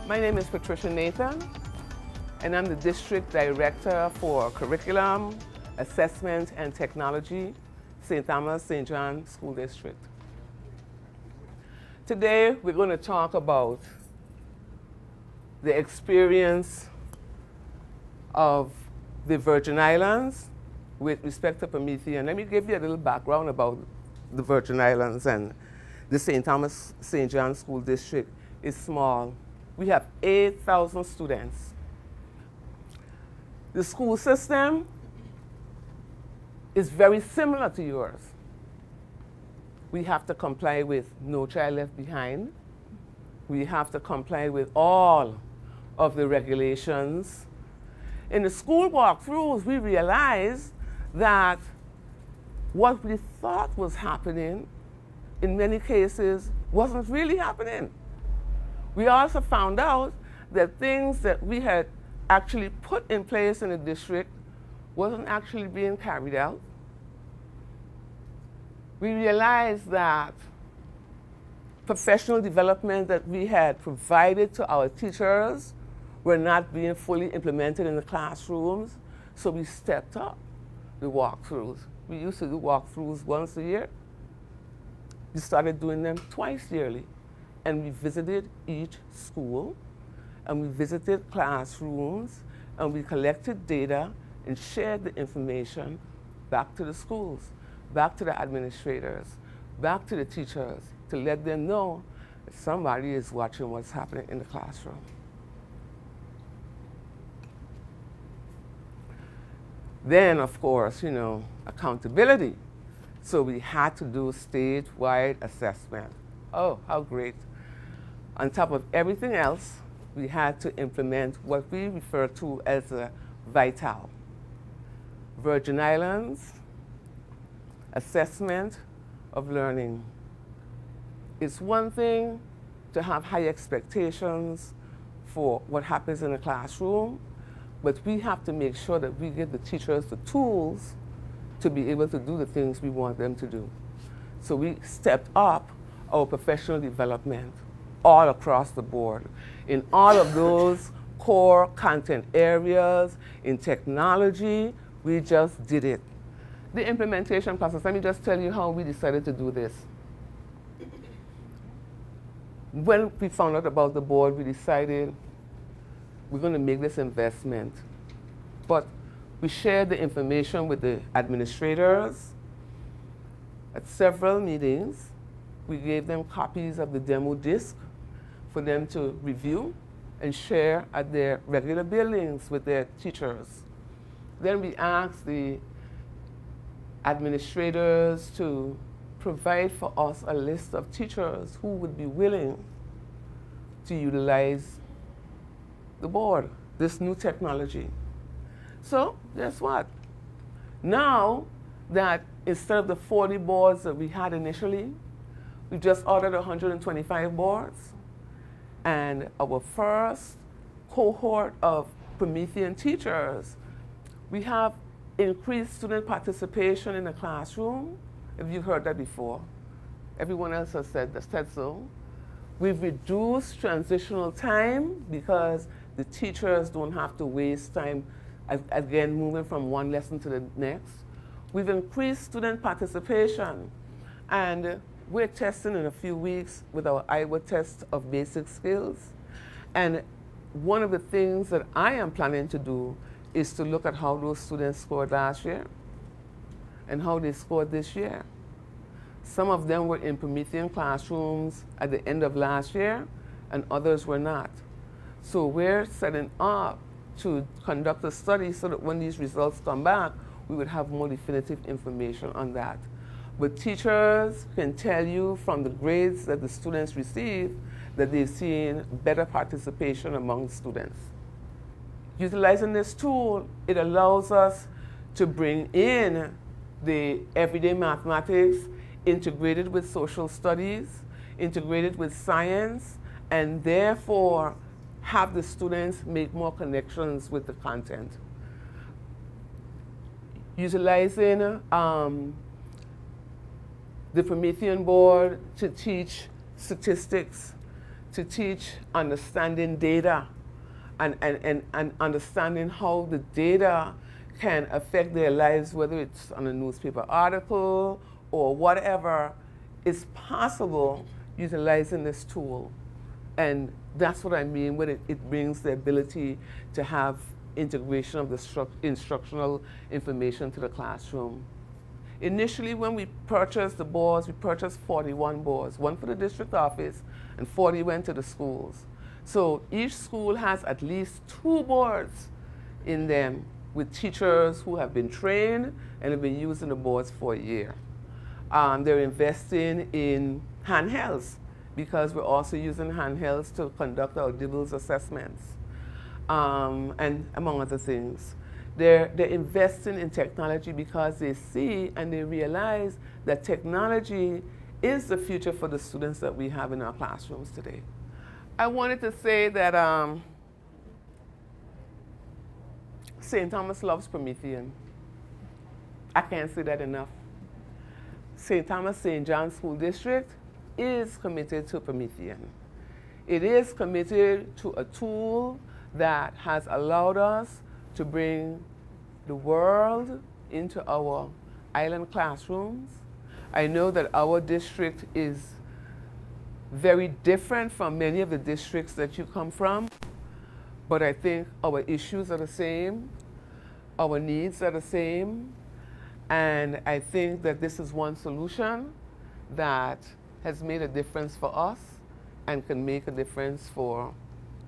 My name is Patricia Nathan, and I'm the District Director for Curriculum, Assessment, and Technology, St. Thomas St. John School District. Today, we're going to talk about the experience of the Virgin Islands with respect to Promethean. Let me give you a little background about the Virgin Islands and the St. Thomas St. John School District is small. We have 8,000 students. The school system is very similar to yours. We have to comply with No Child Left Behind. We have to comply with all of the regulations. In the school walkthroughs, we realized that what we thought was happening, in many cases, wasn't really happening. We also found out that things that we had actually put in place in the district wasn't actually being carried out. We realized that professional development that we had provided to our teachers were not being fully implemented in the classrooms, so we stepped up the walkthroughs. We used to do walkthroughs once a year. We started doing them twice yearly, and we visited each school, and we visited classrooms, and we collected data and shared the information back to the schools, back to the administrators, back to the teachers, to let them know that somebody is watching what's happening in the classroom. Then, of course, accountability. So we had to do statewide assessment. Oh, how great. On top of everything else, we had to implement what we refer to as a VITAL, Virgin Islands Assessment of Learning. It's one thing to have high expectations for what happens in the classroom, but we have to make sure that we give the teachers the tools to be able to do the things we want them to do. So we stepped up our professional development all across the board in all of those core content areas. In technology, we just did it. The implementation process, let me just tell you how we decided to do this. When we found out about the board, we decided we're going to make this investment. But we shared the information with the administrators at several meetings. We gave them copies of the demo disc for them to review and share at their regular buildings with their teachers. Then we asked the administrators to provide for us a list of teachers who would be willing to utilize the board, this new technology. So guess what? Now that instead of the 40 boards that we had initially, we just ordered 125 boards. And our first cohort of Promethean teachers, we have increased student participation in the classroom. If you've heard that before, everyone else has said so. We've reduced transitional time because the teachers don't have to waste time, again, moving from one lesson to the next. We've increased student participation, and we're testing in a few weeks with our Iowa test of basic skills. And one of the things that I am planning to do is to look at how those students scored last year and how they scored this year. Some of them were in Promethean classrooms at the end of last year, and others were not. So we're setting up to conduct a study so that when these results come back, we would have more definitive information on that. But teachers can tell you from the grades that the students receive that they've seen better participation among students. Utilizing this tool, it allows us to bring in the everyday mathematics integrated with social studies, integrated with science, and therefore have the students make more connections with the content. Utilizing the Promethean board to teach statistics, to teach understanding data and understanding how the data can affect their lives, whether it's on a newspaper article or whatever, is possible utilizing this tool. And that's what I mean when it brings the ability to have integration of the instructional information to the classroom. Initially, when we purchased the boards, we purchased 41 boards, one for the district office and 40 went to the schools. So each school has at least 2 boards in them with teachers who have been trained and have been using the boards for a year. They're investing in handhelds because we're also using handhelds to conduct our DIBELS assessments, and among other things. They're investing in technology because they see and they realize that technology is the future for the students that we have in our classrooms today. I wanted to say that St. Thomas loves Promethean. I can't say that enough. St. Thomas St. John School District is committed to Promethean. It is committed to a tool that has allowed us to bring the world into our island classrooms. I know that our district is very different from many of the districts that you come from, but I think our issues are the same, our needs are the same, and I think that this is one solution that has made a difference for us and can make a difference for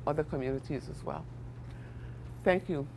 other communities as well. Thank you.